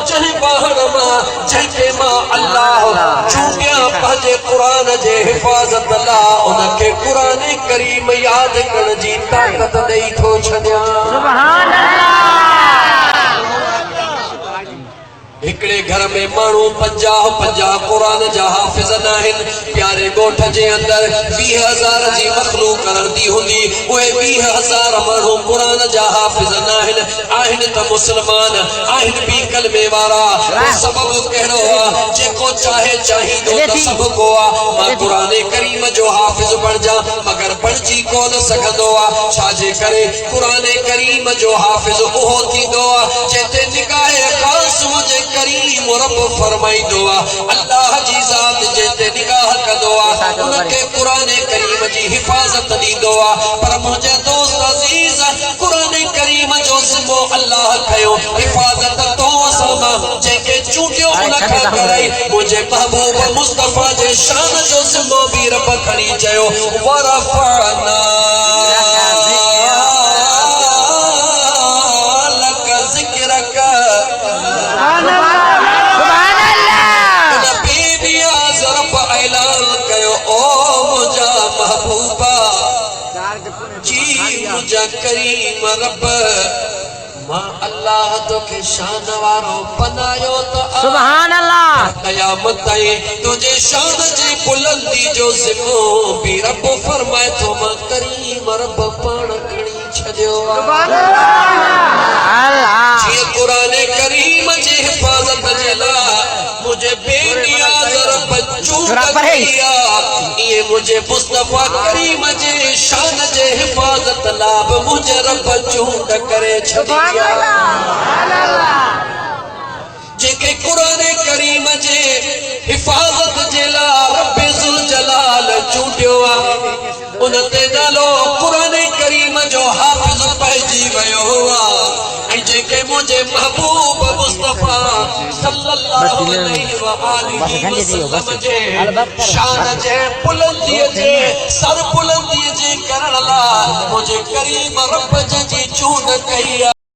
जंहिं ॿाहिर मां जंहिंखे मां अल्लाह चूंडिया पंहिंजे क़ुरान जे हिफ़ाज़त लाइ उनखे क़ुरान करीम यादि करण जी ताक़त ॾेई थो छॾियां। सुभान अल्लाह। हिकड़े घर में माण्हू 50 क़ुरान जा हाफ़िज़ आहिनि। प्यारे ॻोठ जे अंदर 20,000 जी मख़लूक़ रहंदी हुंदी। उहे 20,000 माण्हू क़ुरान जा हाफ़िज़ आहिनि त मुस्लमान आहिनि बि कलमे वारा। सबब कहिड़ो आहे? जेको चाहे चाहींदो त सभु को आहे मां क़ुरान करीम जो हाफ़िज़ बणिजां, मगर बणिजी कोन सघंदो आहे। छाजे करे? क़ुरान करीम जो हाफ़िज़ उहो थींदो आहे जंहिं ते निगाह ख़ास हुजे। करीम रब फरमाइंदो आहे अल्लाह जी ज़ात जंहिं ते निगाह कंदो आहे उनखे क़ुरान करीम जी हिफ़ाज़त ॾींदो आहे। पर मुंहिंजा दोस्त अज़ीज़, क़ुरान करीम जो ज़िम्मो अल्लाह खयो, हिफ़ाज़त तो असां जंहिंखे चूंडियो उनखां कराई। मुंहिंजे महबूब मुस्तफ़ा जे शान जो ज़िम्मो बि रब खणी चयो वरफ़अना लक ज़िक्रक। करीम रब मां अल्लाह तोखे शान वारो बनायो त सुभान अल्लाह क़यामत ताईं तुझे शान जी बुलंदी जो ज़िम्मो भी रब फरमाए थो मां करीम रब पाण खणी छॾियो। सुभान अल्लाह। जीअं क़ुरान करीम जी हिफ़ाज़त जे लाइ मुझे बेनियाज़ रब चूंड कई आहे, इहे मुझे मुस्तफ़ा करीम जे शान जे हिफ़ाज़त लाइ बि मुंहिंजे रब चूंड करे छॾी आहे। जेके क़ुरान करीम जे हिफ़ाज़त जे लाइ रब ज़ुल जलाल चूंडियो आहे उन ते नालो क़ुरान करीम जो हाफ़िज़ पइजी वियो आहे। ऐं जेके मुंहिंजे महबूब मुस्तफ़ा सल्लल्लाहु अलैहि व आलिहि वसल्लम जे शान जे बुलंदीअ जे सर बुलंदीअ जे करण लाइ मुंहिंजे करीम रब जी चूंड कई आहे।